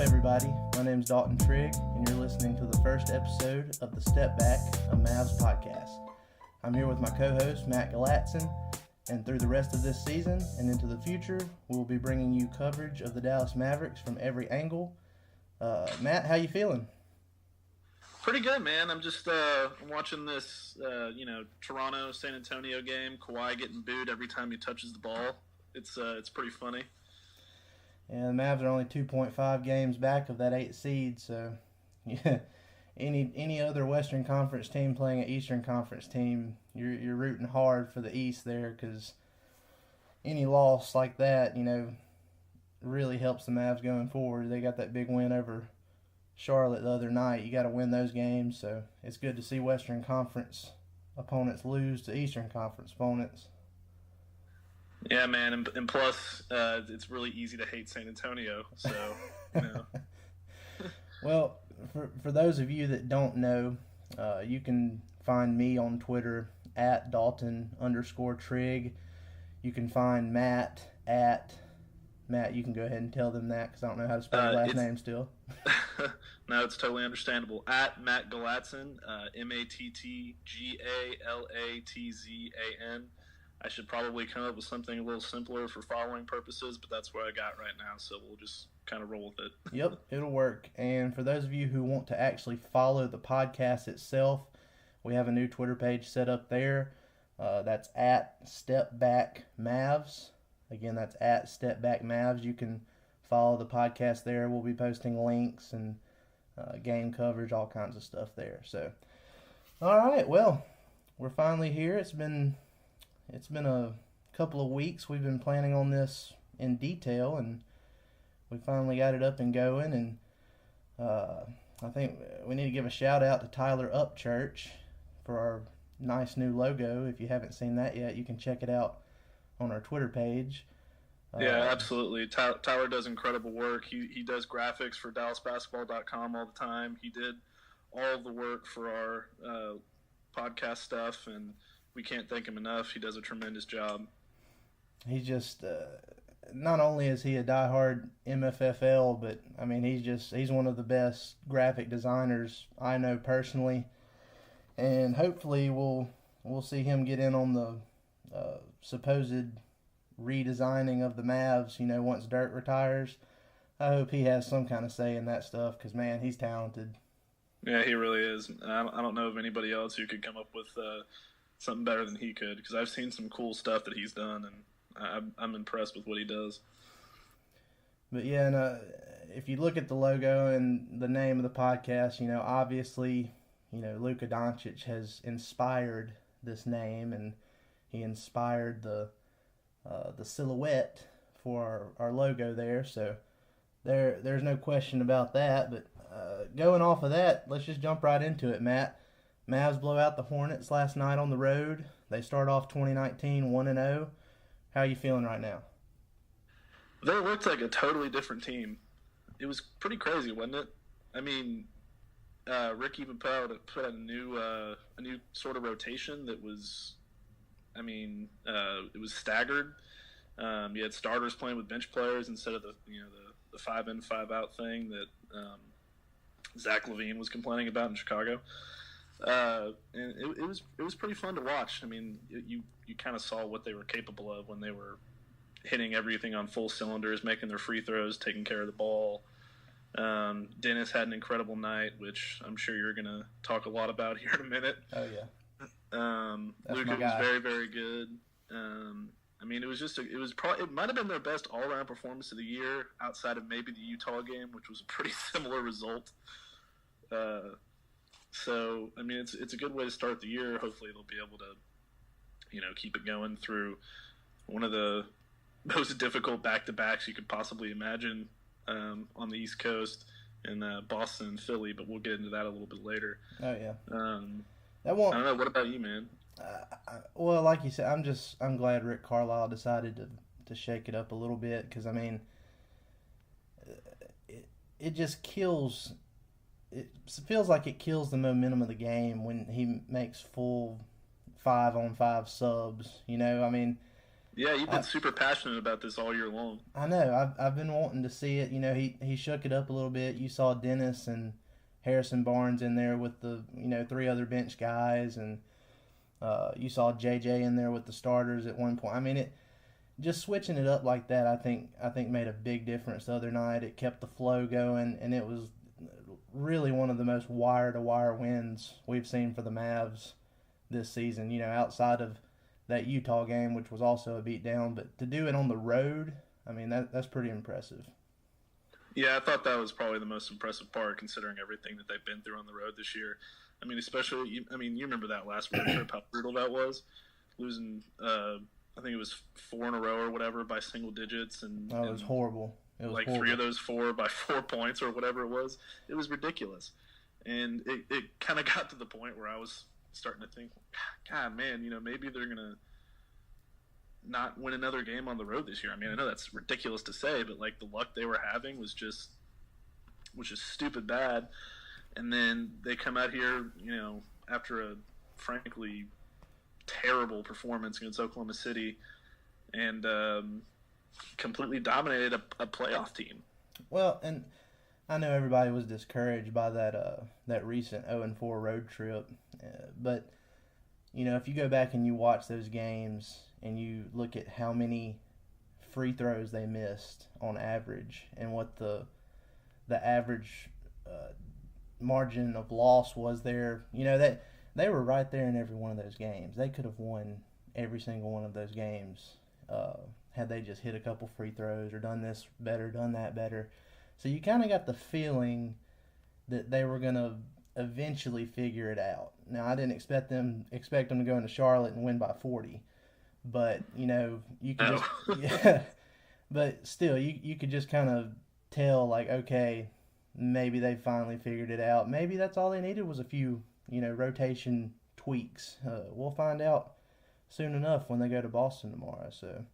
everybody? My name's Dalton Trigg, and you're listening to the first episode of the Step Back, a Mavs Podcast. I'm here with my co-host, Matt Galatzan, and through the rest of this season and into the future, we'll be bringing you coverage of the Dallas Mavericks from every angle. Matt, how you feeling? Pretty good, man. I'm just watching this, Toronto-San Antonio game. Kawhi getting booed every time he touches the ball. It's pretty funny. Yeah, the Mavs are only 2.5 games back of that 8th seed, so yeah, any other Western Conference team playing an Eastern Conference team, you're rooting hard for the East there, because any loss like that, really helps the Mavs going forward. They got that big win over Charlotte the other night. You got to win those games, so it's good to see Western Conference opponents lose to Eastern Conference opponents. Yeah, man, and plus, it's really easy to hate San Antonio, so, Well, for those of you that don't know, you can find me on Twitter at Dalton_Trigg. You can find Matt at Matt. You can go ahead and tell them that, because I don't know how to spell your last name still. No, it's totally understandable. At Matt Galatzan, MattGalatzan. I should probably come up with something a little simpler for following purposes, but that's what I got right now, so we'll just kind of roll with it. Yep, it'll work. And for those of you who want to actually follow the podcast itself, we have a new Twitter page set up there. That's at StepBackMavs. Again, that's at StepBackMavs. You can follow the podcast there. We'll be posting links and game coverage, all kinds of stuff there. So, all right, well, we're finally here. It's been a couple of weeks. We've been planning on this in detail, and we finally got it up and going. And I think we need to give a shout out to Tyler Upchurch for our nice new logo. If you haven't seen that yet, you can check it out on our Twitter page. Yeah, absolutely. Tyler does incredible work. He does graphics for DallasBasketball.com all the time. He did all of the work for our podcast stuff, and we can't thank him enough. He does a tremendous job. He's just not only is he a diehard MFFL, but I mean he's one of the best graphic designers I know personally, and hopefully we'll see him get in on the supposed redesigning of the Mavs. Once Dirk retires, I hope he has some kind of say in that stuff, because man, he's talented. Yeah, he really is. I don't know of anybody else who could come up with something better than he could, because I've seen some cool stuff that he's done, and I'm impressed with what he does. But yeah, and if you look at the logo and the name of the podcast, obviously, Luka Doncic has inspired this name, and he inspired the silhouette for our logo there. So there's no question about that. But going off of that, let's just jump right into it, Matt. Mavs blow out the Hornets last night on the road. They start off 2019 1-0. How are you feeling right now? They looked like a totally different team. It was pretty crazy, wasn't it? I mean, Rick even put out a new sort of rotation that was, it was staggered. You had starters playing with bench players instead of the 5-in 5-out thing that Zach LaVine was complaining about in Chicago. And it was pretty fun to watch. I mean, you kind of saw what they were capable of when they were hitting everything on full cylinders, making their free throws, taking care of the ball. Dennis had an incredible night, which I'm sure you're going to talk a lot about here in a minute. Oh, yeah. Luka was very, very good. It might have been their best all-around performance of the year, outside of maybe the Utah game, which was a pretty similar result. So, it's a good way to start the year. Hopefully they'll be able to, keep it going through one of the most difficult back-to-backs you could possibly imagine on the East Coast in Boston and Philly, but we'll get into that a little bit later. Oh, yeah. I don't know. What about you, man? Well, like you said, I'm glad Rick Carlisle decided to shake it up a little bit, because, it just kills... It feels like it kills the momentum of the game when he makes full 5-on-5 subs. Yeah, you've been super passionate about this all year long. I know. I've been wanting to see it. You know, he shook it up a little bit. You saw Dennis and Harrison Barnes in there with the, you know, 3 other bench guys, and you saw JJ in there with the starters at one point. I mean, it just switching it up like that, I think made a big difference the other night. It kept the flow going, and it was really one of the most wire-to-wire wins we've seen for the Mavs this season. You know, outside of that Utah game, which was also a beatdown, but to do it on the road, I mean, that's pretty impressive. Yeah, I thought that was probably the most impressive part, considering everything that they've been through on the road this year. I mean, especially, you remember that last road trip, how brutal that was, losing, I think it was 4 in a row or whatever by single digits, and it was horrible. It was like horrible. 3 of those 4 by 4 points or whatever it was. It was ridiculous, and it kind of got to the point where I was starting to think, God, man, you know, maybe they're gonna not win another game on the road this year. I mean, I know that's ridiculous to say, but like the luck they were having was just stupid bad. And then they come out here, you know, after a frankly terrible performance against Oklahoma City, and completely dominated a playoff team. Well, and I know everybody was discouraged by that recent 0-4 road trip, but you know, if you go back and you watch those games and you look at how many free throws they missed on average and what the average margin of loss was there, you know, that they were right there in every one of those games. They could have won every single one of those games had they just hit a couple free throws or done this better, done that better. So you kind of got the feeling that they were going to eventually figure it out. Now, I didn't expect them to go into Charlotte and win by 40, but you know, you could just but still, you could just kind of tell, like, okay, maybe they finally figured it out. Maybe that's all they needed was a few, you know, rotation tweaks. We'll find out soon enough when they go to Boston tomorrow. So,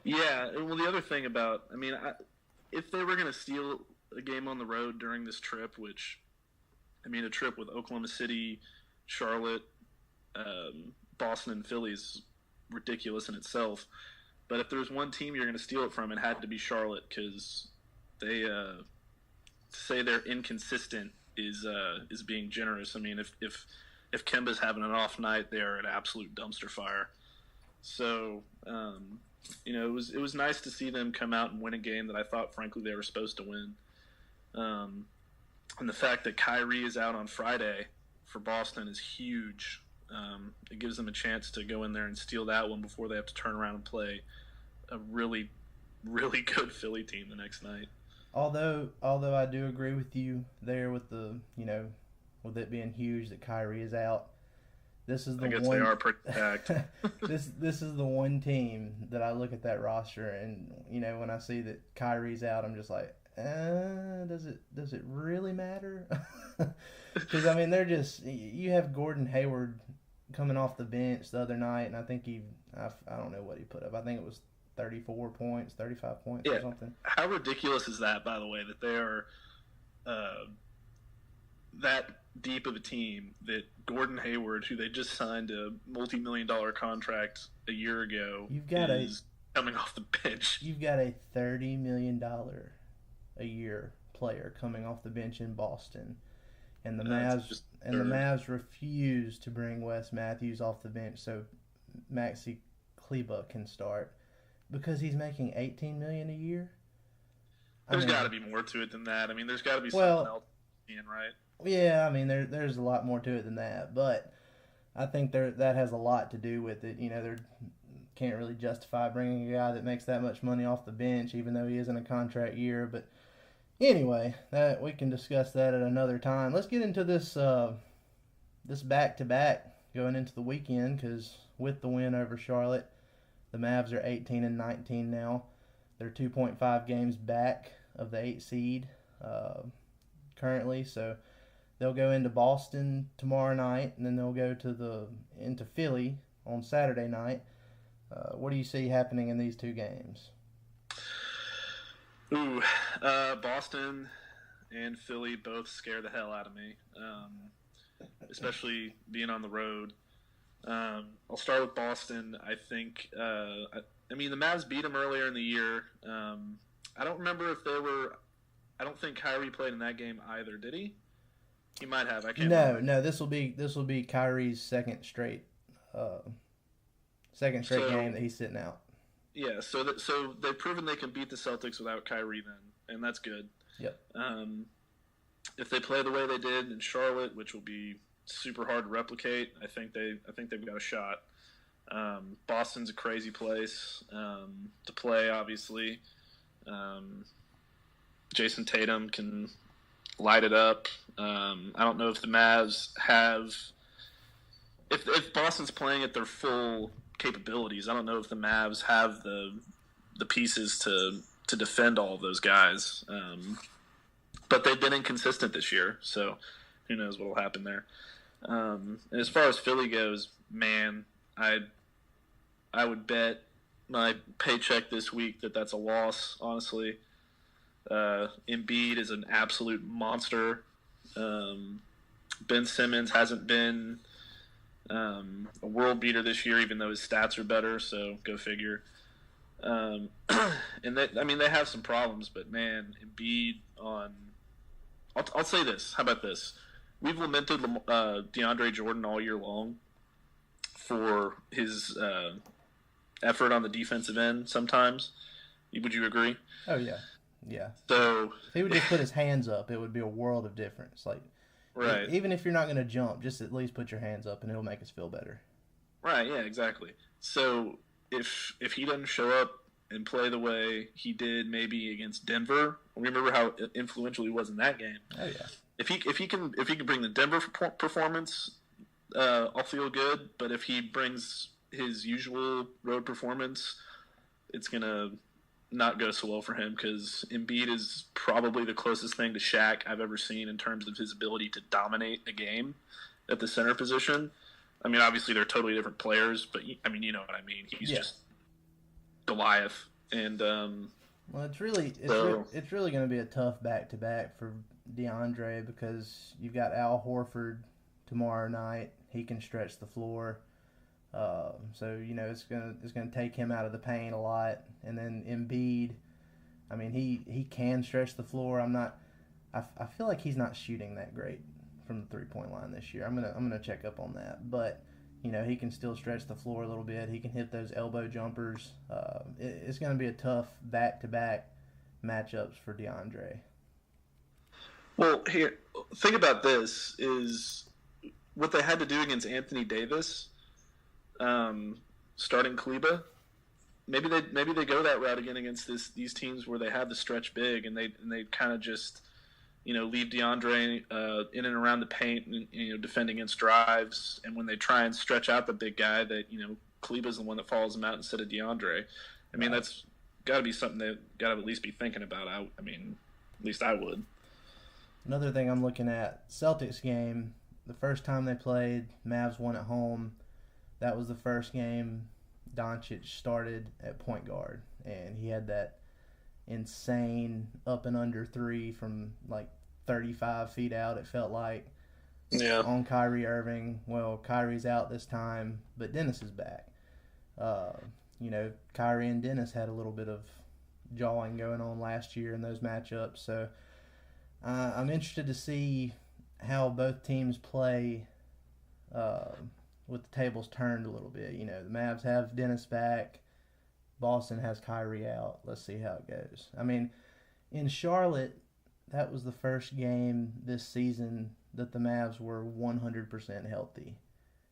yeah. Well, the other thing about, I mean, if they were going to steal a game on the road during this trip, which, I mean, a trip with Oklahoma City, Charlotte, Boston, and Philly is ridiculous in itself. But if there's one team you're going to steal it from, it had to be Charlotte, because they say they're inconsistent is being generous. I mean, if Kemba's having an off night, they are an absolute dumpster fire. So, you know, it was nice to see them come out and win a game that I thought, frankly, they were supposed to win. And the fact that Kyrie is out on Friday for Boston is huge. It gives them a chance to go in there and steal that one before they have to turn around and play a really, really good Philly team the next night. Although I do agree with you there with the, you know, with it being huge that Kyrie is out. This is the I guess one, they are pretty packed. this is the one team that I look at that roster, and you know, when I see that Kyrie's out, I'm just like, does it really matter? Because I mean, you have Gordon Hayward coming off the bench the other night, and I think I don't know what he put up. I think it was 34 points, 35 points, or something. How ridiculous is that, by the way, that they are that deep of a team, that Gordon Hayward, who they just signed a multi-million-dollar contract a year ago, is coming off the bench. You've got a $30 million a year player coming off the bench in Boston, and the Mavs refuse to bring Wes Matthews off the bench so Maxi Kleber can start because he's making $18 million a year. There's got to be more to it than that. I mean, there's got to be something else in, right? Yeah, I mean, there's a lot more to it than that, but I think that has a lot to do with it. You know, they can't really justify bringing a guy that makes that much money off the bench, even though he is in a contract year. But anyway, we can discuss that at another time. Let's get into this back-to-back going into the weekend, because with the win over Charlotte, the Mavs are 18-19 now. They're 2.5 games back of the 8 seed currently, so they'll go into Boston tomorrow night, and then they'll go into Philly on Saturday night. What do you see happening in these two games? Boston and Philly both scare the hell out of me, especially being on the road. I'll start with Boston. I think I mean, the Mavs beat them earlier in the year. I don't remember if they were. I don't think Kyrie played in that game either. Did he? He might have. I can't. remember. No. This will be Kyrie's second straight game that he's sitting out. Yeah. So they've proven they can beat the Celtics without Kyrie then, and that's good. Yep. If they play the way they did in Charlotte, which will be super hard to replicate, I think they've got a shot. Boston's a crazy place to play, obviously. Jason Tatum can light it up. I don't know if the Mavs have – if Boston's playing at their full capabilities, I don't know if the Mavs have the pieces to defend all of those guys. But they've been inconsistent this year, so who knows what will happen there. And as far as Philly goes, man, I would bet my paycheck this week that's a loss, honestly. Embiid is an absolute monster. Ben Simmons hasn't been a world beater this year, even though his stats are better, so go figure. And they have some problems, but man, Embiid on – I'll say this. How about this? We've lamented DeAndre Jordan all year long for his effort on the defensive end sometimes. Would you agree? Oh, yeah. Yeah. So if he would just put his hands up, it would be a world of difference. Like, right. Even if you're not going to jump, just at least put your hands up, and it'll make us feel better. Right. Yeah. Exactly. So if he doesn't show up and play the way he did maybe against Denver, remember how influential he was in that game. Oh yeah. If he can bring the Denver performance, I'll feel good. But if he brings his usual road performance, it's gonna not go so well for him, because Embiid is probably the closest thing to Shaq I've ever seen in terms of his ability to dominate a game at the center position. I mean, obviously they're totally different players, but I mean, you know what I mean. He's just Goliath, and well, it's really going to be a tough back-to-back for DeAndre, because you've got Al Horford tomorrow night. He can stretch the floor. So, you know, it's gonna take him out of the paint a lot. And then Embiid, I mean, he can stretch the floor. I feel like he's not shooting that great from the 3-point line this year. I'm gonna check up on that. But, you know, he can still stretch the floor a little bit. He can hit those elbow jumpers. It's gonna be a tough back-to-back matchups for DeAndre. Well, here, think about this, is what they had to do against Anthony Davis. Starting Kleba, maybe they go that route again against these teams where they have the stretch big, and they kind of just, you know, leave DeAndre in and around the paint, and, you know, defend against drives. And when they try and stretch out the big guy, that, you know, Kleba's the one that follows him out instead of DeAndre. I mean, that's got to be something they've got to at least be thinking about. I mean, at least I would. Another thing I'm looking at, Celtics game, the first time they played, Mavs won at home. That was the first game Doncic started at point guard, and he had that insane up and under three from like 35 feet out, it felt like, on Kyrie Irving. Well, Kyrie's out this time, but Dennis is back. You know, Kyrie and Dennis had a little bit of jawing going on last year in those matchups, so I'm interested to see how both teams play with the tables turned a little bit. You know, the Mavs have Dennis back. Boston has Kyrie out. Let's see how it goes. I mean, in Charlotte, that was the first game this season that the Mavs were 100% healthy,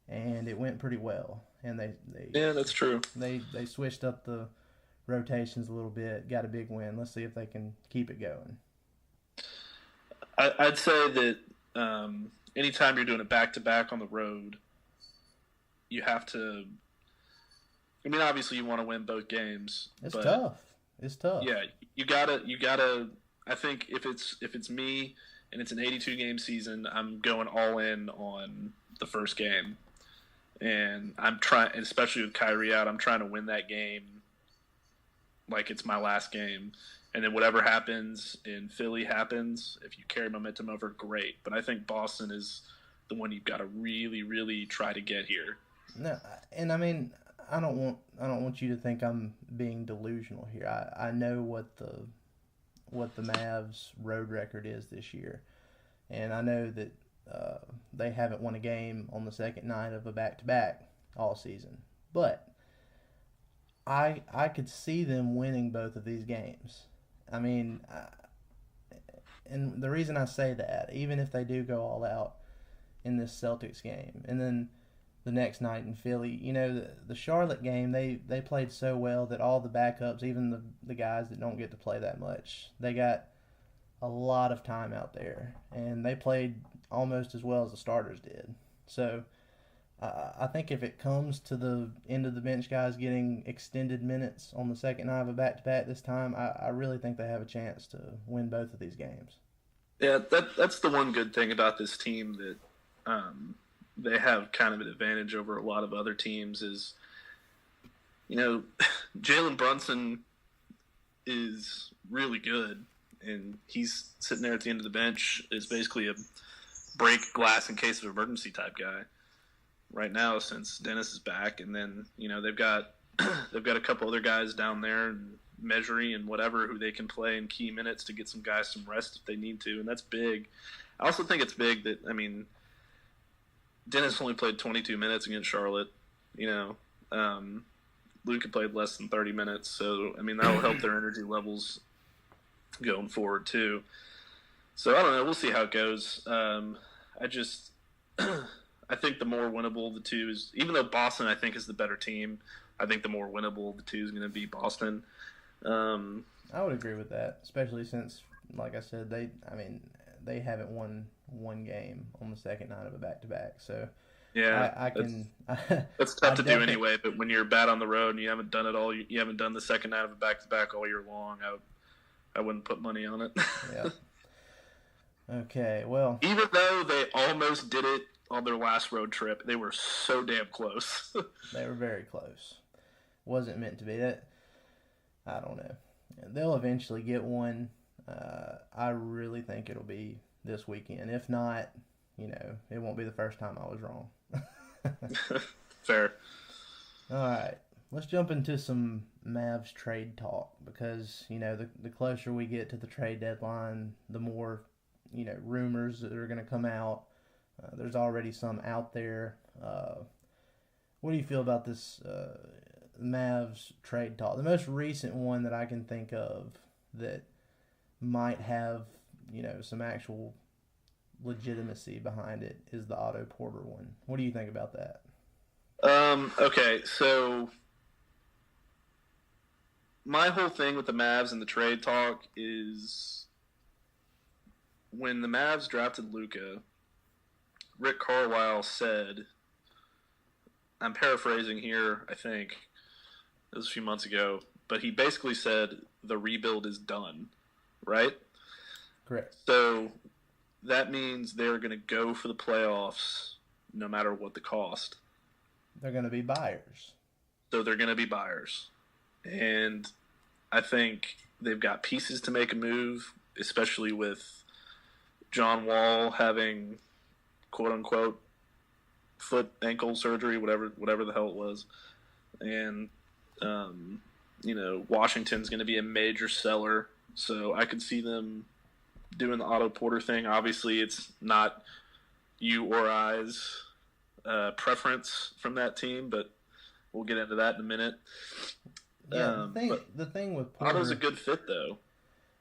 and it went pretty well. And they that's true. They switched up the rotations a little bit, got a big win. Let's see if they can keep it going. I'd say that anytime you're doing a back-to-back on the road, you have to. I mean, obviously, you want to win both games. It's tough. It's tough. Yeah, you gotta. I think if it's me and it's an 82-game season, I'm going all in on the first game, and I'm trying, especially with Kyrie out, I'm trying to win that game like it's my last game, and then whatever happens in Philly happens. If you carry momentum over, great. But I think Boston is the one you've got to really, really try to get here. No, and I mean, I don't want you to think I'm being delusional here. I know what the Mavs road record is this year, and I know that they haven't won a game on the second night of a back-to-back all season. But I could see them winning both of these games. I mean, and the reason I say that, even if they do go all out in this Celtics game, and then the next night in Philly, the Charlotte game, they played so well that all the backups, even the guys that don't get to play that much, they got a lot of time out there, and they played almost as well as the starters did. So I think if it comes to the end of the bench guys getting extended minutes on the second night of a back-to-back this time, I really think they have a chance to win both of these games. Yeah, that's the one good thing about this team that they have kind of an advantage over a lot of other teams is, Jalen Brunson is really good, and he's sitting there at the end of the bench is basically a break glass in case of emergency type guy right now since Dennis is back. And then, they've got a couple other guys down there, and Measuring and whatever, who they can play in key minutes to get some guys some rest if they need to, and that's big. I also think it's big that, Dennis only played 22 minutes against Charlotte. Luka played less than 30 minutes, so, that'll help their energy levels going forward, too. So, I don't know. We'll see how it goes. I think the more winnable of the two is, even though Boston, I think, is the better team, I think the more winnable of the two is going to be Boston. I would agree with that, especially since, like I said, they haven't won one game on the second night of a back-to-back. So, yeah, I can. That's tough to do anyway. But when you're bad on the road and you haven't done it all, you haven't done the second night of a back-to-back all year long, I wouldn't put money on it. Yeah. Okay. Well, even though they almost did it on their last road trip, they were so damn close. They were very close. Wasn't meant to be. That, I don't know. They'll eventually get one. I really think it'll be this weekend. If not, it won't be the first time I was wrong. Fair. All right. Let's jump into some Mavs trade talk because, the closer we get to the trade deadline, the more, rumors that are going to come out. There's already some out there. What do you feel about this Mavs trade talk? The most recent one that I can think of that might have, some actual legitimacy behind it is the Otto Porter one. What do you think about that? Okay, so my whole thing with the Mavs and the trade talk is when the Mavs drafted Luka, Rick Carlisle said, I'm paraphrasing here, I think, it was a few months ago, but he basically said the rebuild is done, right? Correct. So that means they're going to go for the playoffs no matter what the cost. They're going to be buyers. So they're going to be buyers. And I think they've got pieces to make a move, especially with John Wall having, quote-unquote, foot, ankle surgery, whatever the hell it was. And, Washington's going to be a major seller. So I could see them doing the Otto Porter thing. Obviously, it's not you or I's preference from that team, but we'll get into that in a minute. Yeah, the thing with Porter... Otto's a good fit, though.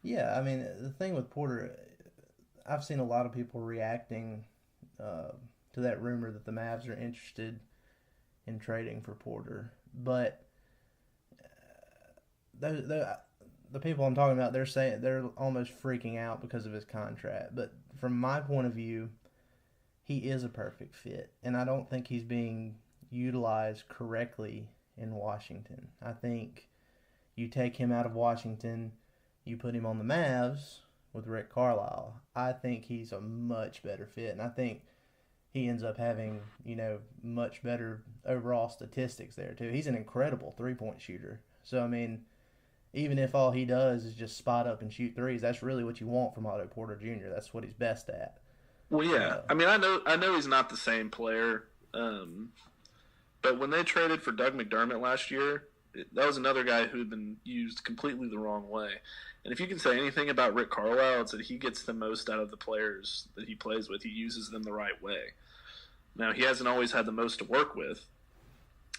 Yeah, the thing with Porter, I've seen a lot of people reacting to that rumor that the Mavs are interested in trading for Porter. But the people I'm talking about, they're saying they're almost freaking out because of his contract. But from my point of view, he is a perfect fit, and I don't think he's being utilized correctly in Washington. I think you take him out of Washington, you put him on the Mavs with Rick Carlisle. I think he's a much better fit, and I think he ends up having, much better overall statistics there too. He's an incredible three-point shooter. So, even if all he does is just spot up and shoot threes, that's really what you want from Otto Porter Jr. That's what he's best at. Well, yeah. I know he's not the same player. But when they traded for Doug McDermott last year, that was another guy who had been used completely the wrong way. And if you can say anything about Rick Carlisle, it's that he gets the most out of the players that he plays with. He uses them the right way. Now, he hasn't always had the most to work with,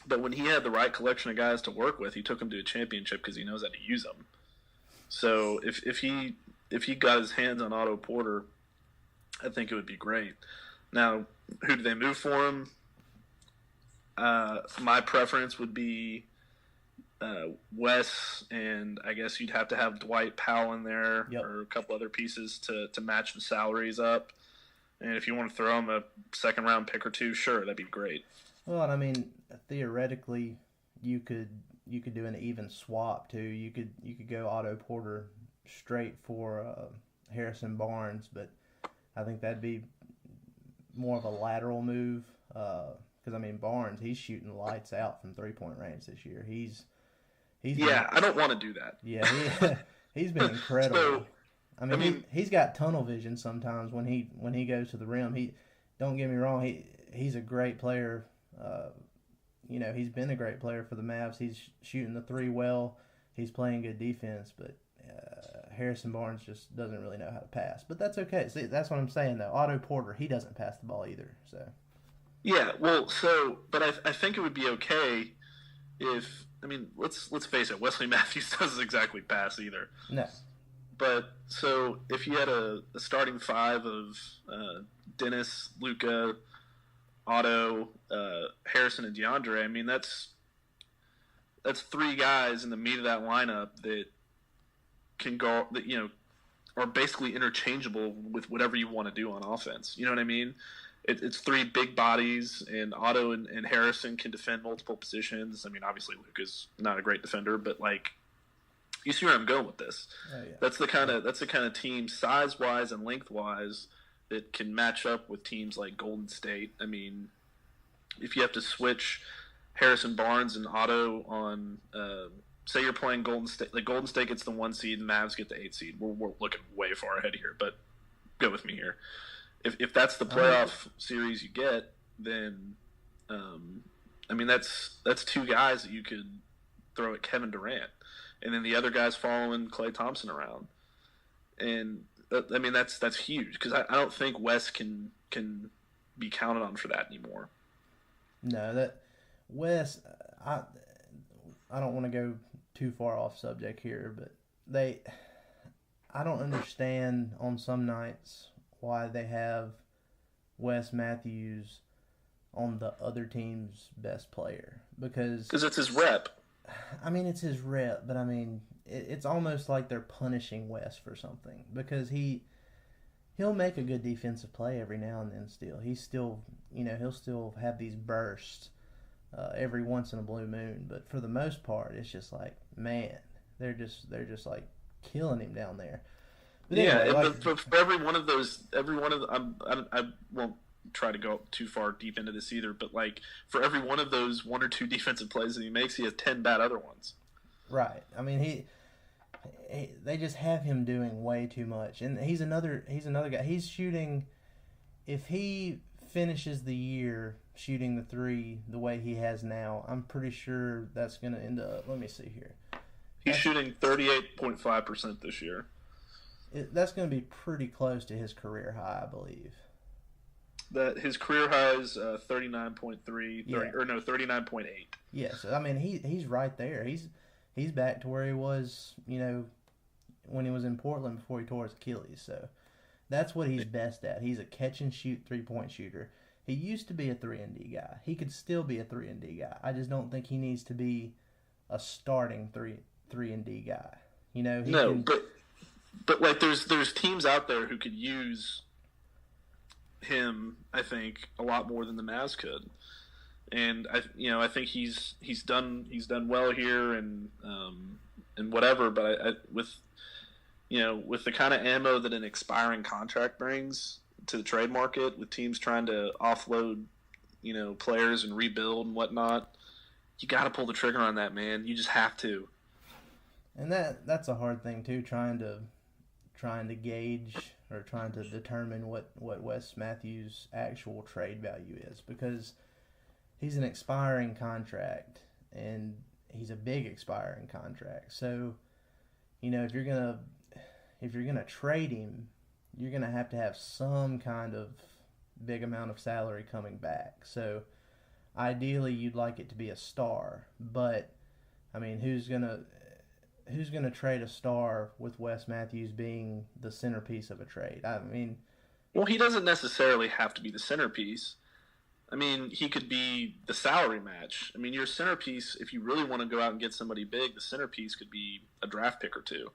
but when he had the right collection of guys to work with, he took them to a championship because he knows how to use them. So if he got his hands on Otto Porter, I think it would be great. Now, who do they move for him? My preference would be Wes, and I guess you'd have to have Dwight Powell in there or a couple other pieces to match the salaries up. And if you want to throw him a second-round pick or two, sure, that'd be great. Well, I mean, theoretically, you could do an even swap too. You could go Otto Porter straight for Harrison Barnes, but I think that'd be more of a lateral move. Because I mean, Barnes, he's shooting lights out from 3-point range this year. I don't want to do that. Yeah, he's been incredible. So, I mean, he's got tunnel vision sometimes when he goes to the rim. Don't get me wrong, he's a great player. He's been a great player for the Mavs. He's shooting the three well. He's playing good defense, but Harrison Barnes just doesn't really know how to pass. But that's okay. See, that's what I'm saying though. Otto Porter, he doesn't pass the ball either. So. Yeah, well, but I think it would be okay if, I mean, let's face it, Wesley Matthews doesn't exactly pass either. No. But so if you had a starting five of Dennis, Luka, Otto, Harrison, and DeAndre, I mean that's three guys in the meat of that lineup that can go, that are basically interchangeable with whatever you want to do on offense. You know what I mean? It's three big bodies, and Otto and Harrison can defend multiple positions. I mean, obviously Luka's not a great defender, but you see where I'm going with this. Oh, yeah. That's the kind of team, size wise and length wise, that can match up with teams like Golden State. I mean, if you have to switch Harrison Barnes and Otto on, say you're playing Golden State, like Golden State gets the 1 seed and Mavs get the 8 seed. We're looking way far ahead here, but go with me here. If that's the playoff series you get, then I mean that's two guys that you could throw at Kevin Durant, and then the other guys following Klay Thompson around, and I mean that's huge because I don't think Wes can be counted on for that anymore. No, that Wes, I don't want to go too far off subject here, but I don't understand on some nights why they have Wes Matthews on the other team's best player. Because it's his rep. I mean, it's his rep, but I mean, it's almost like they're punishing Wes for something. Because he'll make a good defensive play every now and then still. He's still, he'll still have these bursts every once in a blue moon. But for the most part, it's just like, man, they're just like killing him down there. But anyway, but for every one of those, I won't try to go too far deep into this either, but for every one of those 1 or 2 defensive plays that he makes, he has 10 bad other ones. Right. I mean, they just have him doing way too much, and he's another guy. He's shooting. If he finishes the year shooting the three the way he has now, I'm pretty sure that's going to end up. Let me see here. He's shooting 38.5% this year. That's going to be pretty close to his career high, I believe. That his career high is 39.3, 39.8. Yes, I mean he's right there. He's back to where he was, when he was in Portland before he tore his Achilles. So that's what he's best at. He's a catch and shoot 3-point shooter. He used to be a 3-and-D guy. He could still be a 3-and-D guy. I just don't think he needs to be a starting 3-and-D guy. But there's teams out there who could use him, I think, a lot more than the Mavs could, and I think he's done well here and whatever. But with the kind of ammo that an expiring contract brings to the trade market, with teams trying to offload players and rebuild and whatnot, you got to pull the trigger on that, man. You just have to. And that's a hard thing too, trying to gauge or trying to determine what Wes Matthews' actual trade value is, because he's an expiring contract, and he's a big expiring contract. So, if you're gonna trade him, you're gonna have to have some kind of big amount of salary coming back. So, ideally, you'd like it to be a star, but I mean, who's gonna trade a star with Wes Matthews being the centerpiece of a trade? I mean, well, he doesn't necessarily have to be the centerpiece. I mean, he could be the salary match. I mean, your centerpiece, if you really want to go out and get somebody big, the centerpiece could be a draft pick or two.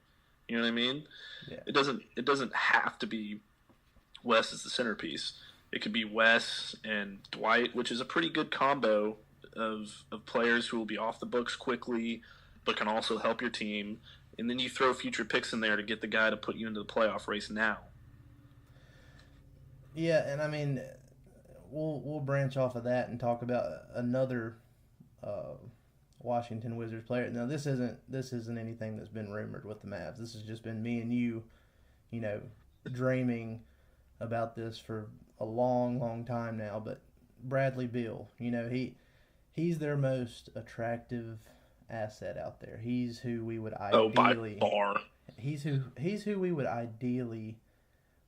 You know what I mean? Yeah. It doesn't have to be Wes as the centerpiece. It could be Wes and Dwight, which is a pretty good combo of players who will be off the books quickly, but can also help your team. And then you throw future picks in there to get the guy to put you into the playoff race now. Yeah, and I mean, we'll branch off of that and talk about another Washington Wizards player. Now, this isn't anything that's been rumored with the Mavs. This has just been me and you, dreaming about this for a long, long time now. But Bradley Beal, he's their most attractive asset out there. He's who we would ideally by far. He's who we would ideally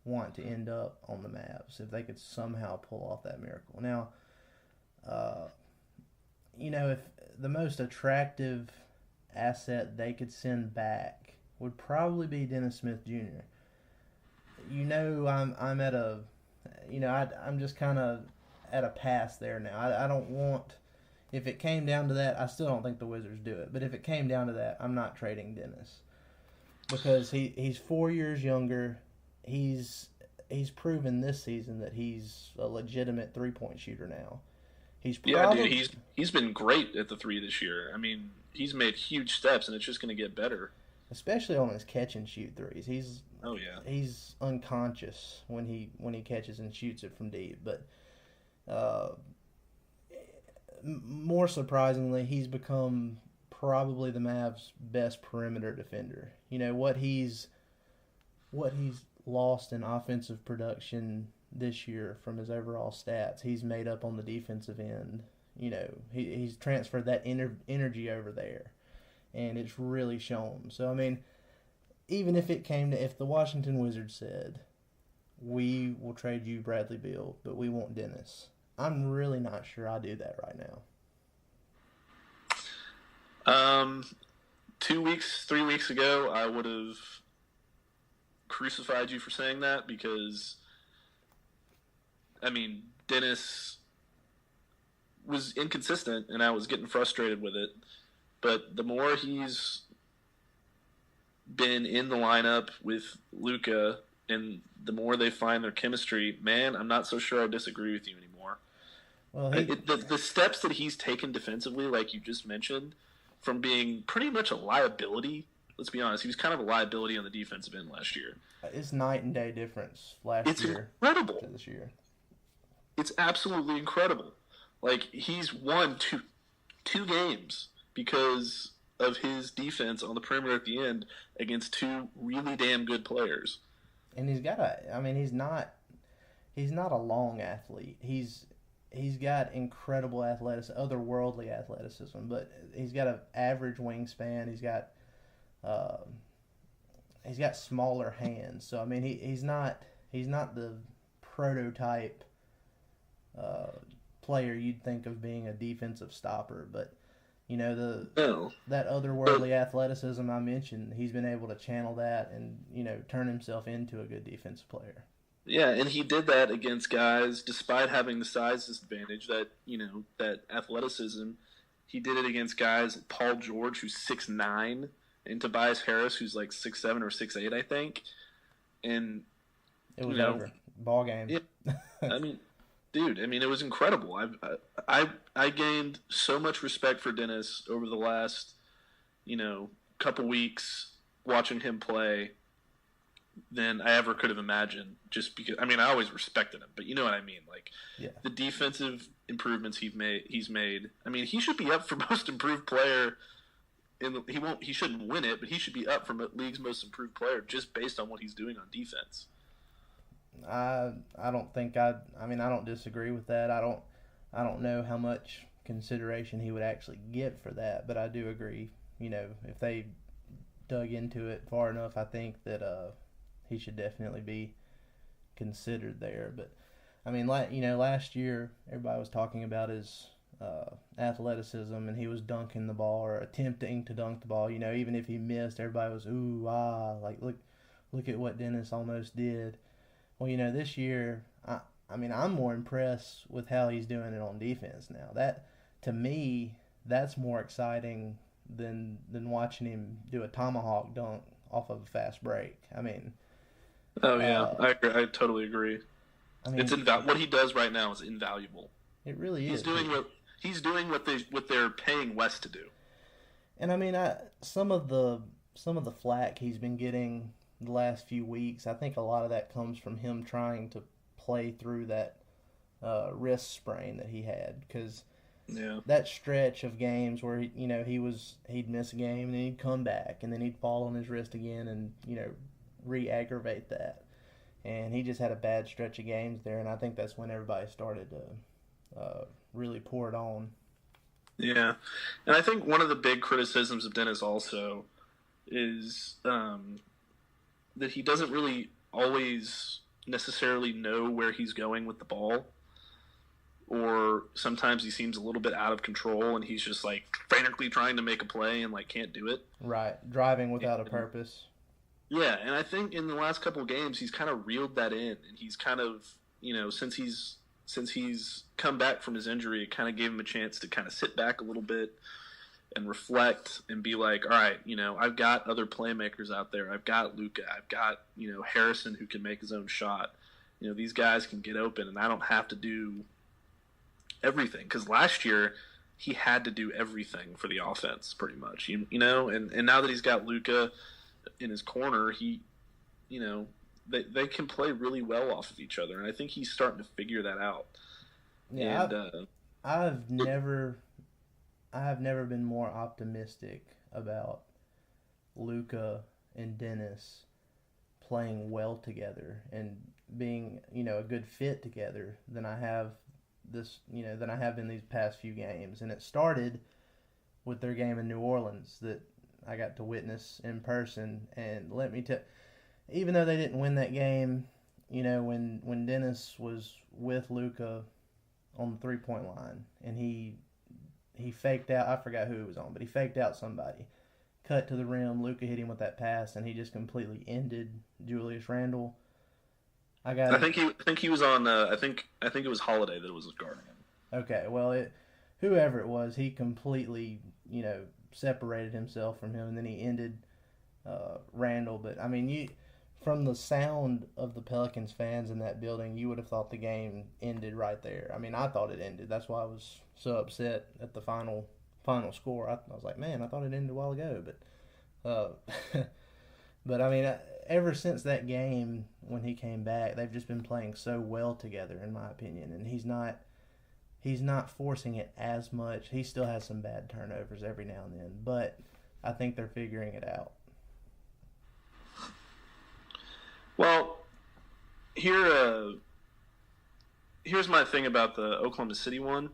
want to end up on the Mavs if they could somehow pull off that miracle. Now, if the most attractive asset they could send back would probably be Dennis Smith Jr. I'm at a, I'm just kind of at a pass there now. I don't want. If it came down to that, I still don't think the Wizards do it. But if it came down to that, I'm not trading Dennis because he's 4 years younger. He's proven this season that he's a legitimate 3-point shooter now. He's been great at the three this year. I mean, he's made huge steps, and it's just going to get better. Especially on his catch and shoot threes. He's unconscious when he catches and shoots it from deep. But more surprisingly, he's become probably the Mavs' best perimeter defender. What he's lost in offensive production this year from his overall stats, he's made up on the defensive end. He's transferred that energy over there, and it's really shown. So, I mean, even if the Washington Wizards said, we will trade you Bradley Beal, but we want Dennis, I'm really not sure I do that right now. 3 weeks ago, I would have crucified you for saying that because, I mean, Dennis was inconsistent and I was getting frustrated with it. But the more he's been in the lineup with Luka and the more they find their chemistry, man, I'm not so sure I disagree with you anymore. Well, the steps that he's taken defensively, like you just mentioned, from being pretty much a liability. Let's be honest, he was kind of a liability on the defensive end last year. It's night and day difference year. It's incredible. To this year. It's absolutely incredible. Like, he's won two games because of his defense on the perimeter at the end against two really damn good players. And he's not a long athlete. He's got incredible otherworldly athleticism, but he's got an average wingspan. He's got smaller hands. So I mean, he's not the prototype player you'd think of being a defensive stopper, but that otherworldly athleticism I mentioned, he's been able to channel that and turn himself into a good defensive player. Yeah, and he did that against guys, despite having the size disadvantage, that athleticism. He did it against guys like Paul George, who's 6'9", and Tobias Harris, who's like 6'7" or 6'8", I think. And it was over. Ball game. Yeah, I mean, dude, it was incredible. I gained so much respect for Dennis over the last, couple weeks watching him play than I ever could have imagined. Just because, I always respected him, but you know what I mean. Like, yeah. The defensive improvements he's made. He should be up for most improved player. He shouldn't win it, but he should be up for league's most improved player just based on what he's doing on defense. I don't disagree with that. I don't know how much consideration he would actually get for that. But I do agree, if they dug into it far enough, I think that he should definitely be considered there. But I mean, last year everybody was talking about his athleticism, and he was dunking the ball or attempting to dunk the ball. Even if he missed, everybody was ooh like look at what Dennis almost did. Well, this year, I'm more impressed with how he's doing it on defense now. That, to me, that's more exciting than watching him do a tomahawk dunk off of a fast break. Oh yeah, I totally agree. It's what he does right now is invaluable. It really is. He's doing what they're paying Wes to do. And some of the flack he's been getting the last few weeks, I think a lot of that comes from him trying to play through that wrist sprain that he had, because that stretch of games where he'd miss a game and then he'd come back and then he'd fall on his wrist again and re-aggravate that, and he just had a bad stretch of games there, and I think that's when everybody started to really pour it on. Yeah, and I think one of the big criticisms of Dennis also is that he doesn't really always necessarily know where he's going with the ball, or sometimes he seems a little bit out of control and he's just like frantically trying to make a play and like can't do it. Right, driving without a purpose. Yeah, and I think in the last couple of games he's kind of reeled that in, and he's kind of, since he's come back from his injury, it kind of gave him a chance to kind of sit back a little bit and reflect and be like, all right, I've got other playmakers out there. I've got Luka. I've got, Harrison, who can make his own shot. These guys can get open, and I don't have to do everything. Because last year, he had to do everything for the offense, pretty much. And now that he's got Luka in his corner, they can play really well off of each other. And I think he's starting to figure that out. Yeah, and, I have never been more optimistic about Luka and Dennis playing well together and being, a good fit together than I have in these past few games. And it started with their game in New Orleans that I got to witness in person. And let me tell, even though they didn't win that game, when Dennis was with Luka on the 3-point line and he faked out, I forgot who it was on, but he faked out somebody, cut to the rim, Luka hit him with that pass, and he just completely ended Julius Randle. I think he was on. I think it was Holiday that was guarding him. Okay, well, whoever it was, he completely separated himself from him, and then he ended Randle. But from the sound of the Pelicans fans in that building, you would have thought the game ended right there. I thought it ended. That's why I was so upset at the final score. I was like, man, I thought it ended a while ago. But ever since that game when he came back, they've just been playing so well together, in my opinion. And he's not forcing it as much. He still has some bad turnovers every now and then, but I think they're figuring it out. Well, here's my thing about the Oklahoma City one.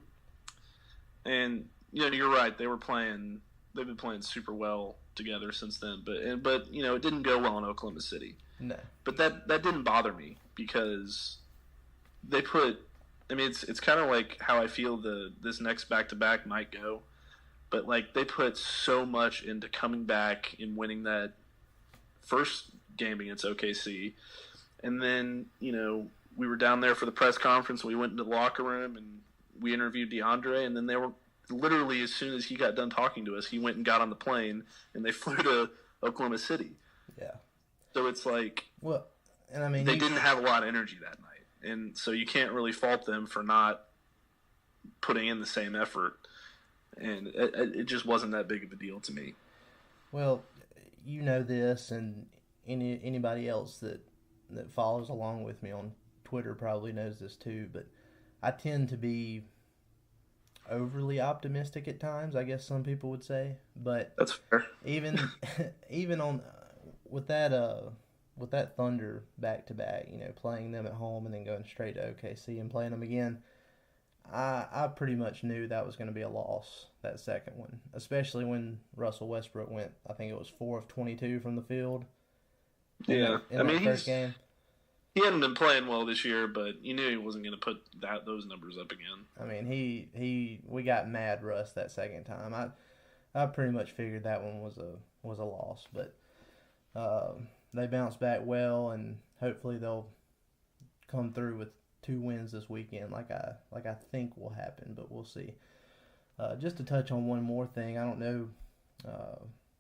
And you're right, they've been playing super well together since then, but it didn't go well in Oklahoma City. No. But that didn't bother me, because they put, it's kind of like how I feel this next back-to-back might go, but like they put so much into coming back and winning that first game against OKC, and then we were down there for the press conference, and we went into the locker room and we interviewed DeAndre, and then they were literally, as soon as he got done talking to us, he went and got on the plane and they flew to Oklahoma City. Yeah. So it's like, well, and they didn't have a lot of energy that night, and so you can't really fault them for not putting in the same effort, and it just wasn't that big of a deal to me. Well, this, and anybody else that follows along with me on Twitter probably knows this too, but I tend to be overly optimistic at times, I guess some people would say. But that's fair. Even on with that Thunder back to back, playing them at home and then going straight to OKC and playing them again, I pretty much knew that was going to be a loss, that second one, especially when Russell Westbrook went, I think it was 4 of 22 from the field. In that first game. He hadn't been playing well this year, but you knew he wasn't going to put those numbers up again. I mean, we got mad Russ that second time. I pretty much figured that one was a loss, but they bounced back well, and hopefully they'll come through with 2 wins this weekend, like I think will happen, but we'll see. Just to touch on one more thing, I don't know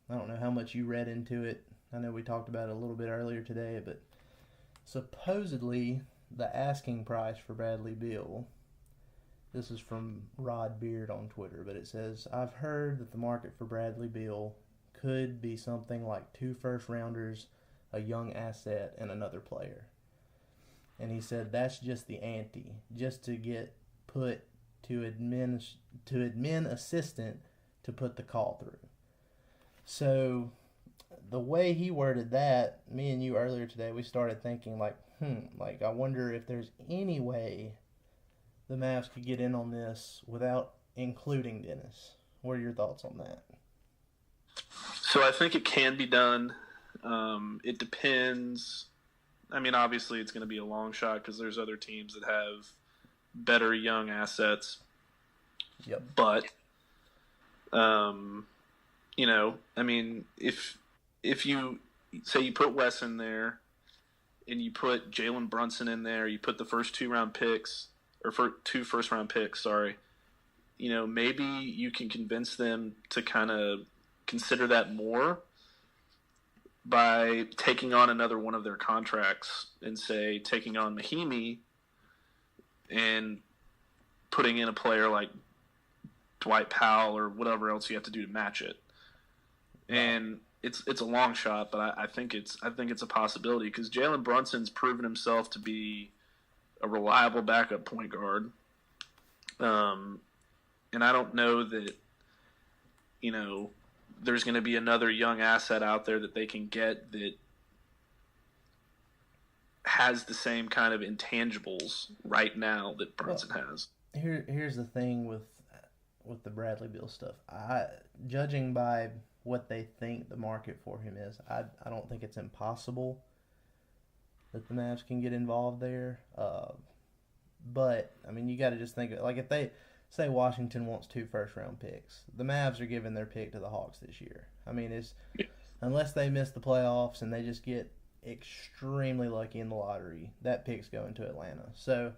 how much you read into it. I know we talked about it a little bit earlier today, but supposedly the asking price for Bradley Beal, this is from Rod Beard on Twitter, but it says, I've heard that the market for Bradley Beal could be something like 2 first-rounders, a young asset, and another player. And he said that's just the ante, just to get put to admin assistant to put the call through. So the way he worded that, me and you earlier today, we started thinking like I wonder if there's any way the Mavs could get in on this without including Dennis. What are your thoughts on that? So I think it can be done. It depends. I mean, obviously it's going to be a long shot because there's other teams that have better young assets. Yep. But, I mean, if you say you put Wes in there and you put Jalen Brunson in there, you put the first 2 first-round picks, maybe you can convince them to kind of consider that more by taking on another one of their contracts and, say, taking on Mahimi and putting in a player like Dwight Powell or whatever else you have to do to match it. And it's a long shot, but I think it's a possibility because Jalen Brunson's proven himself to be a reliable backup point guard. And I don't know that, there's going to be another young asset out there that they can get that has the same kind of intangibles right now that Brunson has. Here's the thing with the Bradley Beal stuff. Judging by what they think the market for him is, I don't think it's impossible that the Mavs can get involved there. But, I mean, you got to just think, like, if they say Washington wants 2 first-round picks, the Mavs are giving their pick to the Hawks this year. I mean, unless they miss the playoffs and they just get extremely lucky in the lottery, that pick's going to Atlanta. So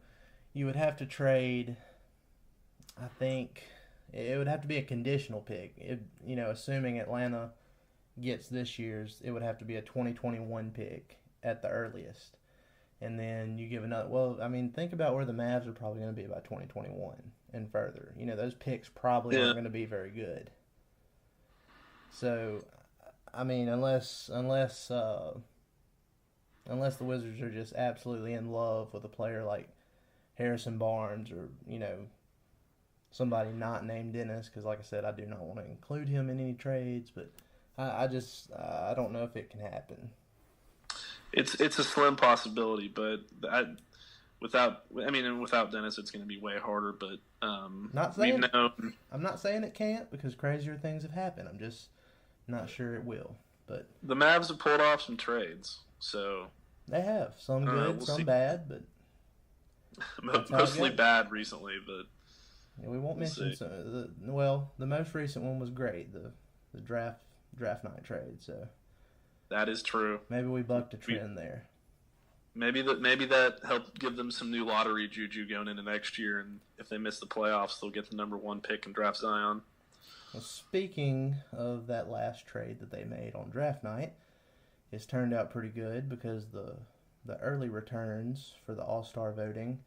you would have to trade, I think, it would have to be a conditional pick. Assuming Atlanta gets this year's, it would have to be a 2021 pick at the earliest. And then you give another, think about where the Mavs are probably going to be by 2021 and further. Those picks probably aren't going to be very good. So, I mean, unless the Wizards are just absolutely in love with a player like Harrison Barnes or, somebody not named Dennis, because like I said, I do not want to include him in any trades, but I don't know if it can happen. It's a slim possibility, but without Dennis, it's going to be way harder. But I'm not saying it can't because crazier things have happened. I'm just not sure it will. But the Mavs have pulled off some trades, so they have some good, some bad, but mostly bad recently. But we won't mention some. The most recent one was great, the draft night trade. So. That is true. Maybe we bucked a trend there. Maybe that helped give them some new lottery juju going into next year, and if they miss the playoffs, they'll get the number 1 pick and draft Zion. Well, speaking of that last trade that they made on draft night, it's turned out pretty good because the early returns for the All-Star voting,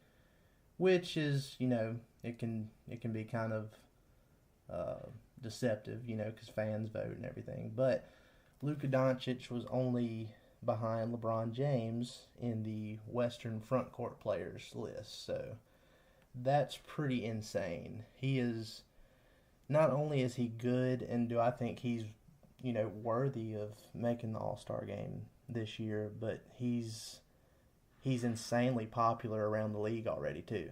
which is, it can be kind of deceptive, because fans vote and everything, but Luka Doncic was only behind LeBron James in the Western Frontcourt players list. So that's pretty insane. He is, not only is he good, and do I think he's, worthy of making the All-Star game this year, but he's insanely popular around the league already too.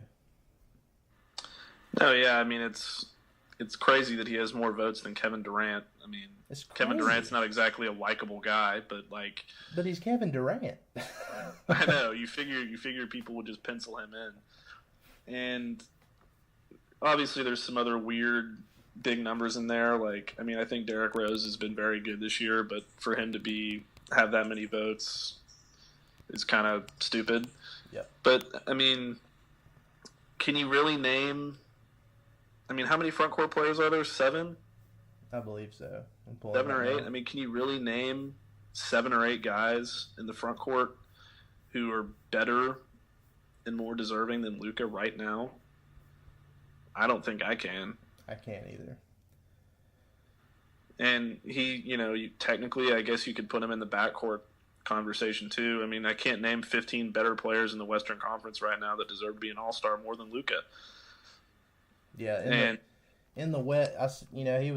No, yeah, I mean it's crazy that he has more votes than Kevin Durant. I mean, Kevin Durant's not exactly a likable guy, but like. But he's Kevin Durant. I know. You figure people would just pencil him in, and obviously there's some other weird big numbers in there. Like, I mean, I think Derrick Rose has been very good this year, but for him to have that many votes is kind of stupid. Yeah. But I mean, can you really name? I mean, how many front court players are there? 7? I believe so. 7 or 8? I mean, can you really name 7 or 8 guys in the front court who are better and more deserving than Luka right now? I don't think I can. I can't either. And technically, I guess you could put him in the backcourt conversation too. I mean, I can't name 15 better players in the Western Conference right now that deserve to be an All-Star more than Luka. Yeah, in the West, he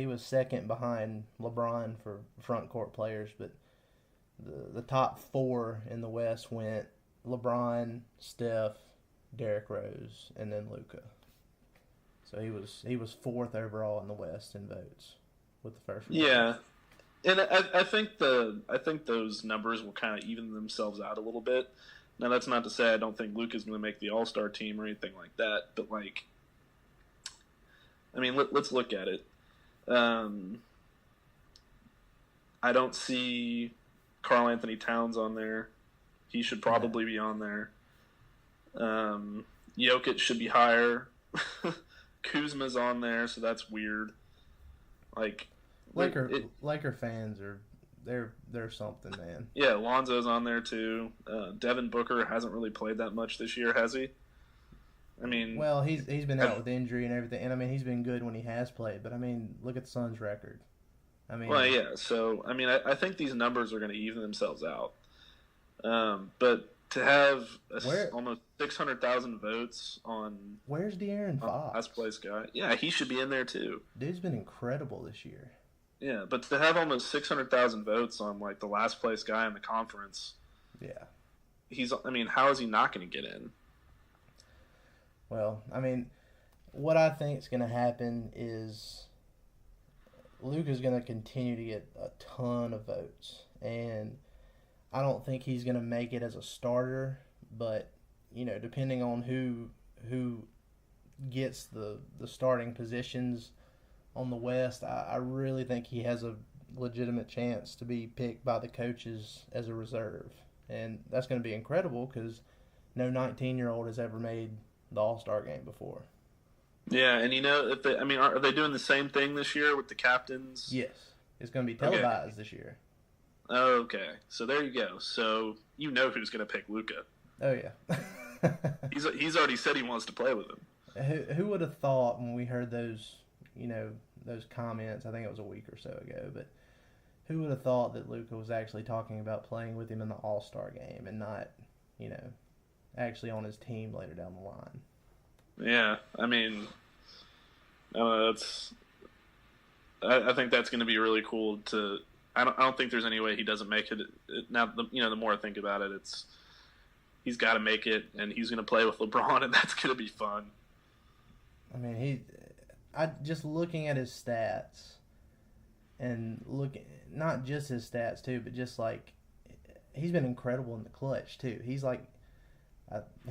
was second behind LeBron for front court players, but the top 4 in the West went LeBron, Steph, Derrick Rose, and then Luka. So he was 4th overall in the West in votes with the first. Yeah, and I think those numbers will kind of even themselves out a little bit. Now that's not to say I don't think Luka's going to make the All-Star team or anything like that, but like. I mean, let's look at it. I don't see Karl Anthony Towns on there. He should probably be on there. Jokic should be higher. Kuzma's on there, so that's weird. Like Laker fans they're something, man. Yeah, Lonzo's on there too. Devin Booker hasn't really played that much this year, has he? I mean, well, he's been out with injury and everything, and I mean he's been good when he has played. But I mean, look at the Suns' record. I mean, well, yeah. So I mean, I think these numbers are going to even themselves out. But to have almost 600,000 votes on where's De'Aaron Fox? Last place guy, yeah, he should be in there too. Dude's been incredible this year. Yeah, but to have almost 600,000 votes on like the last place guy in the conference, yeah, I mean, how is he not going to get in? Well, I mean, what I think is going to happen is Luka's going to continue to get a ton of votes, and I don't think he's going to make it as a starter, but, depending on who gets the starting positions on the West, I really think he has a legitimate chance to be picked by the coaches as a reserve, and that's going to be incredible because no 19-year-old has ever made the All-Star game before. Yeah, and are they doing the same thing this year with the captains? Yes, it's going to be televised this year. Oh, okay, so there you go. So who's going to pick Luka? Oh yeah, he's already said he wants to play with him. Who would have thought when we heard those comments? I think it was a week or so ago, but who would have thought that Luka was actually talking about playing with him in the All-Star game and not, actually on his team later down the line? Yeah, I mean, I think that's going to be really cool. I don't think there's any way he doesn't make it. Now, the more I think about it, he's got to make it, and he's going to play with LeBron, and that's going to be fun. I mean, just looking at his stats, and not just his stats too, but just like he's been incredible in the clutch too. He's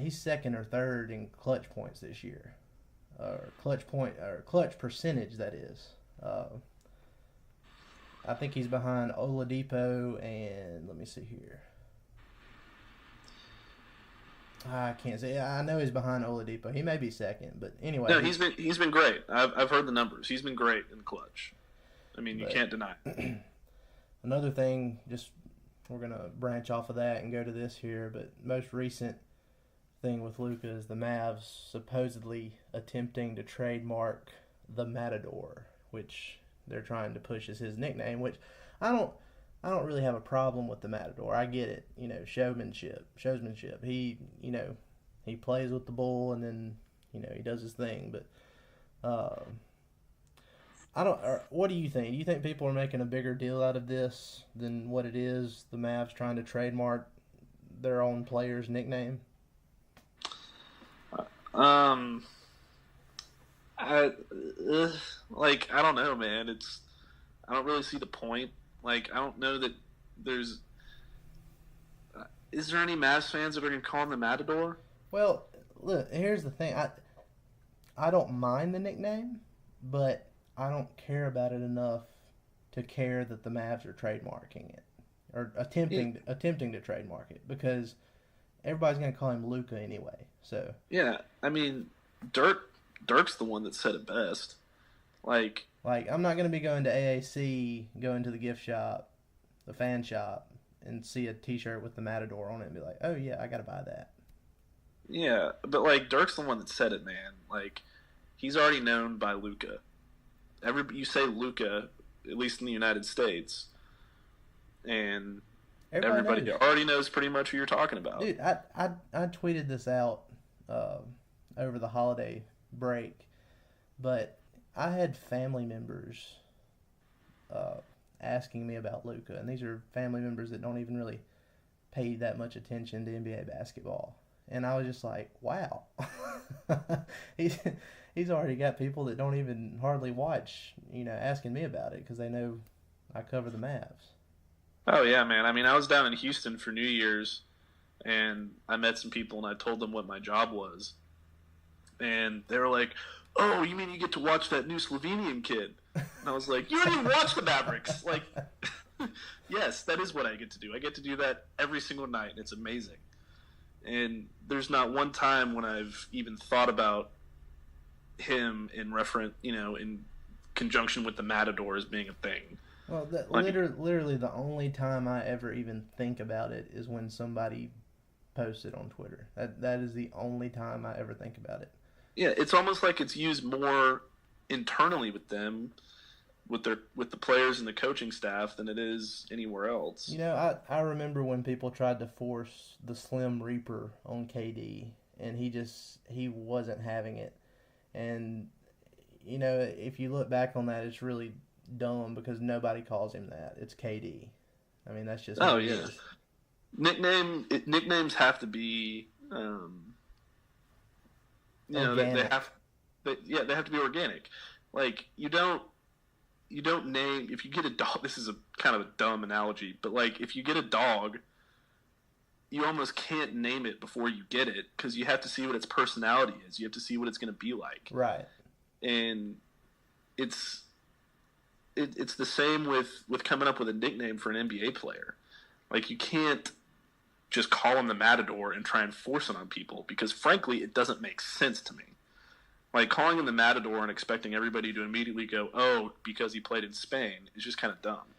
second or third in clutch points this year, or clutch percentage, that is. I think he's behind Oladipo, and let me see here. I can't say. I know he's behind Oladipo. He may be second, but anyway. No, he's been great. I've heard the numbers. He's been great in clutch. I mean, you can't deny it. Another thing, we're gonna branch off of that and go to this here, but most recent thing with Luka is the Mavs supposedly attempting to trademark the Matador, which they're trying to push as his nickname, which I don't really have a problem with the Matador. I get it, showmanship. He plays with the bull and then, he does his thing, but what do you think? Do you think people are making a bigger deal out of this than what it is, the Mavs trying to trademark their own player's nickname? I don't know, man. I don't really see the point. Like, I don't know that there's. Is there any Mavs fans that are going to call him the Matador? Well, look, here's the thing. I don't mind the nickname, but I don't care about it enough to care that the Mavs are trademarking it or attempting to trademark it, because everybody's going to call him Luka anyway. So yeah, I mean, Dirk's the one that said it best. Like I'm not going to be going to AAC, going to the gift shop, the fan shop, and see a T-shirt with the Matador on it and be like, oh yeah, I got to buy that. Yeah, but like Dirk's the one that said it, man. Like, he's already known by Luka. You say Luka, at least in the United States, and everybody already knows pretty much who you're talking about. Dude, I tweeted this out over the holiday break, but I had family members asking me about Luka, and these are family members that don't even really pay that much attention to NBA basketball. And I was just like, wow. He's already got people that don't even hardly watch, asking me about it because they know I cover the Mavs. Oh, yeah, man. I mean, I was down in Houston for New Year's, and I met some people, and I told them what my job was. And they were like, oh, you mean you get to watch that new Slovenian kid? And I was like, you don't even watch the Mavericks. Like, yes, that is what I get to do. I get to do that every single night, and it's amazing. And there's not one time when I've even thought about him in conjunction with the Matador as being a thing. Well, literally the only time I ever even think about it is when somebody posts it on Twitter. That is the only time I ever think about it. Yeah, it's almost like it's used more internally with them, with the players and the coaching staff, than it is anywhere else. I remember when people tried to force the Slim Reaper on KD, and he wasn't having it. And if you look back on that, it's really dumb because nobody calls him that. It's KD. I mean, that's just how it is. Nicknames have to be they have to be organic. Like, you don't name, if you get a dog, this is a kind of a dumb analogy, but like if you get a dog, you almost can't name it before you get it because you have to see what its personality is. You have to see what it's going to be like. Right. And it's the same with coming up with a nickname for an NBA player. Like, you can't just call him the Matador and try and force it on people because, frankly, it doesn't make sense to me. Like, calling him the Matador and expecting everybody to immediately go, oh, because he played in Spain, is just kind of dumb.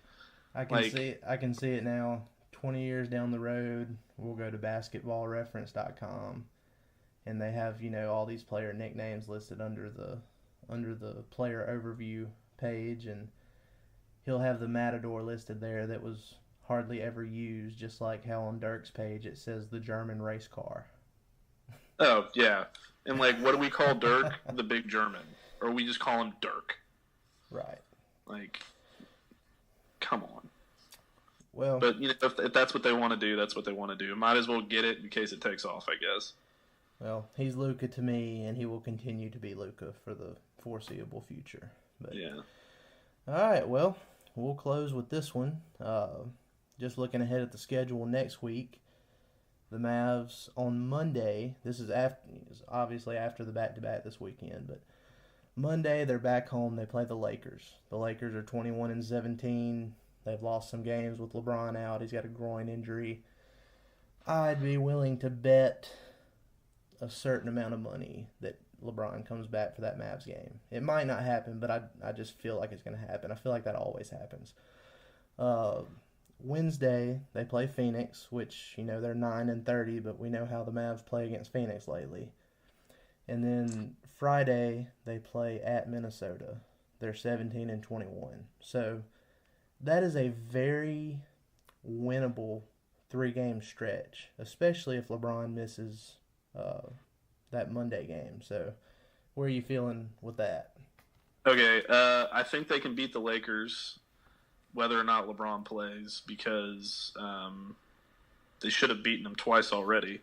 I can see it now. 20 years down the road, we'll go to basketballreference.com, and they have, all these player nicknames listed under the player overview page, and he'll have the Matador listed there that was hardly ever used, just like how on Dirk's page it says the German race car. Oh, yeah. And, like, what do we call Dirk? The big German. Or we just call him Dirk. Right. Like, come on. Well, but, if that's what they want to do, that's what they want to do. Might as well get it in case it takes off, I guess. Well, he's Luka to me, and he will continue to be Luka for the foreseeable future. But, yeah. All right, well, we'll close with this one. Just looking ahead at the schedule next week, the Mavs on Monday, this is obviously after the back-to-back this weekend, but Monday they're back home. They play the Lakers. The Lakers are 21-17. They've lost some games with LeBron out. He's got a groin injury. I'd be willing to bet a certain amount of money that LeBron comes back for that Mavs game. It might not happen, but I just feel like it's going to happen. I feel like that always happens. Wednesday, they play Phoenix, which, they're 9-30, but we know how the Mavs play against Phoenix lately. And then Friday, they play at Minnesota. They're 17-21. So that is a very winnable 3-game stretch, especially if LeBron misses that Monday game. So where are you feeling with that? Okay, I think they can beat the Lakers whether or not LeBron plays because they should have beaten them twice already.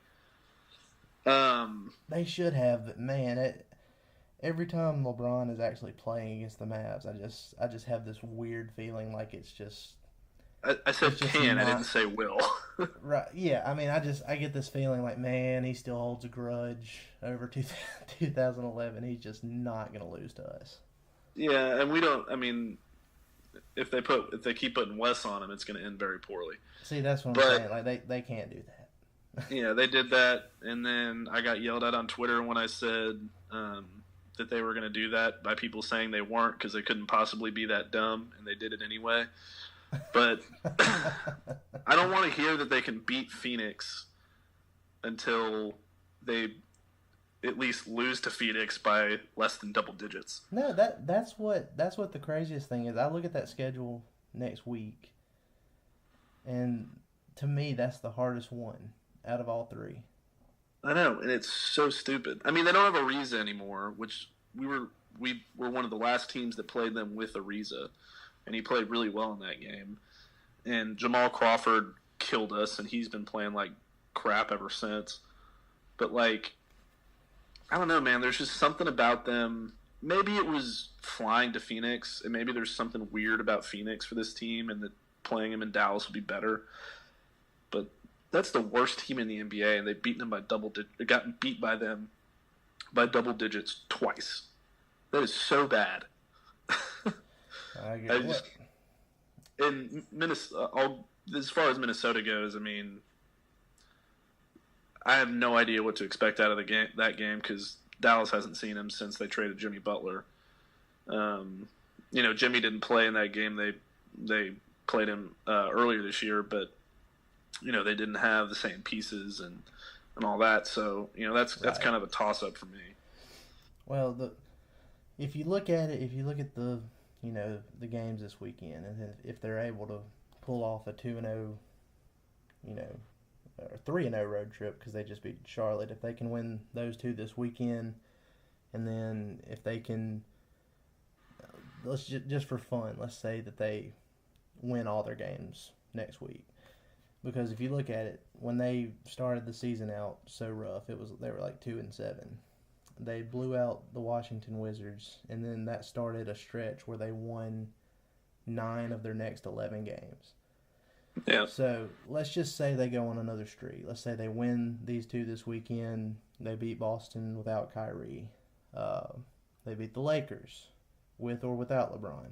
They should have, but man, every time LeBron is actually playing against the Mavs, I just have this weird feeling like it's just. I said can, I didn't say will. Right? Yeah, I mean, I get this feeling like, man, he still holds a grudge over 2011. He's just not gonna lose to us. Yeah, and we don't. I mean, if they keep putting Wes on him, it's gonna end very poorly. See, that's what I'm saying. Like they can't do that. Yeah, they did that, and then I got yelled at on Twitter when I said that they were going to do that by people saying they weren't because they couldn't possibly be that dumb, and they did it anyway. But I don't want to hear that they can beat Phoenix until they at least lose to Phoenix by less than double digits. No, that's what the craziest thing is. I look at that schedule next week, and to me, that's the hardest one out of all three. I know, and it's so stupid. I mean, they don't have Ariza anymore, which we were one of the last teams that played them with Ariza, and he played really well in that game. And Jamal Crawford killed us, and he's been playing like crap ever since. But like, I don't know, man. There's just something about them. Maybe it was flying to Phoenix, and maybe there's something weird about Phoenix for this team, and that playing him in Dallas would be better. But that's the worst team in the NBA, and they've beaten them by gotten beat by them by double digits twice. That is so bad. I get it. In Minnesota, as far as Minnesota goes, I mean, I have no idea what to expect out of that game because Dallas hasn't seen him since they traded Jimmy Butler. Jimmy didn't play in that game. They played him earlier this year, but they didn't have the same pieces and all that. So that's kind of a toss up for me. Well, if you look at the the games this weekend, and if they're able to pull off a 2-0, or 3-0 road trip because they just beat Charlotte, if they can win those two this weekend, and then if they can, let's just for fun, let's say that they win all their games next week. Because if you look at it, when they started the season out so rough, they were like 2-7. They blew out the Washington Wizards, and then that started a stretch where they won 9 of their next 11 games. Yeah. So let's just say they go on another streak. Let's say they win these two this weekend. They beat Boston without Kyrie. They beat the Lakers with or without LeBron.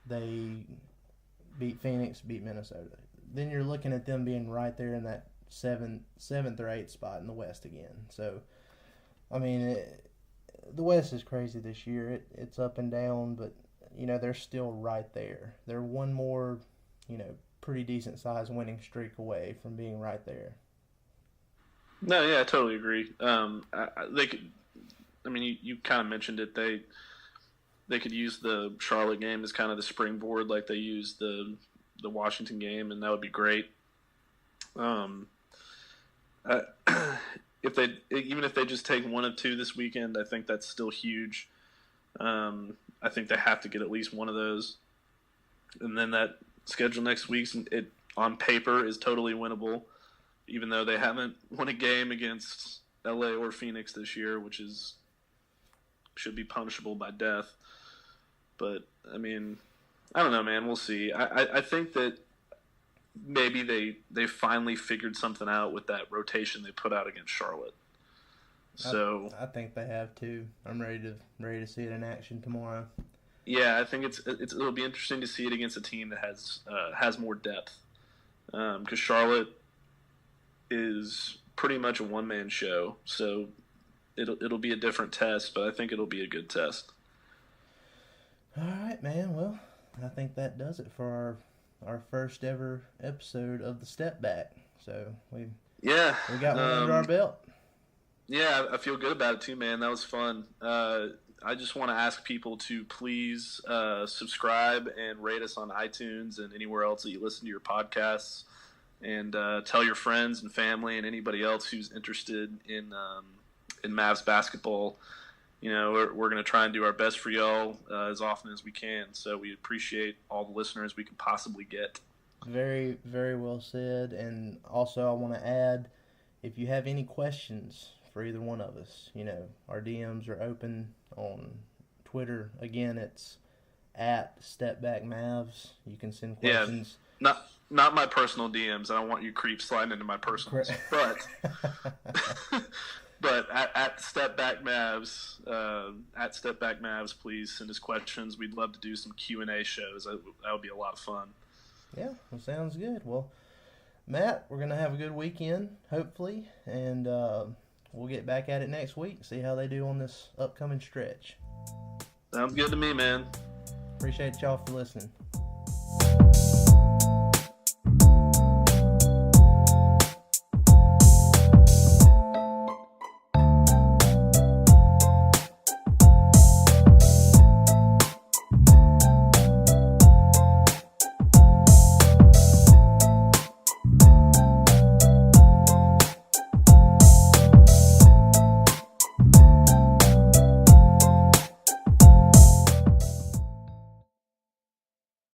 They beat Phoenix, beat Minnesota. Then you're looking at them being right there in that seventh or eighth spot in the West again. So, I mean, the West is crazy this year. It's up and down, but, they're still right there. They're one more, pretty decent size winning streak away from being right there. No, yeah, I totally agree. They could. I mean, you kind of mentioned it. They could use the Charlotte game as kind of the springboard, like they used the Washington game, and that would be great. If they just take one of two this weekend, I think that's still huge. I think they have to get at least one of those, and then that schedule next week, it on paper is totally winnable, even though they haven't won a game against LA or Phoenix this year, which should be punishable by death. But I mean, I don't know, man. We'll see. I think that maybe they finally figured something out with that rotation they put out against Charlotte. So I think they have too. I'm ready to see it in action tomorrow. Yeah, I think it'll be interesting to see it against a team that has more depth. Because Charlotte is pretty much a one-man show, so it'll be a different test, but I think it'll be a good test. All right, man. Well, I think that does it for our first ever episode of the Step Back. So we got one under our belt. Yeah, I feel good about it too, man. That was fun. I just want to ask people to please subscribe and rate us on iTunes and anywhere else that you listen to your podcasts, and tell your friends and family and anybody else who's interested in Mavs basketball. We're going to try and do our best for y'all as often as we can. So we appreciate all the listeners we can possibly get. Very, very well said. And also I want to add, if you have any questions for either one of us. You know, our DMs are open on Twitter. Again, it's at StepBackMavs. You can send questions. Yeah, not my personal DMs. I don't want you creeps sliding into my personals. But at Step Back Mavs, please send us questions. We'd love to do some Q&A shows. That would be a lot of fun. Yeah, well, sounds good. Well, Matt, we're going to have a good weekend, hopefully, and we'll get back at it next week, see how they do on this upcoming stretch. Sounds good to me, man. Appreciate y'all for listening.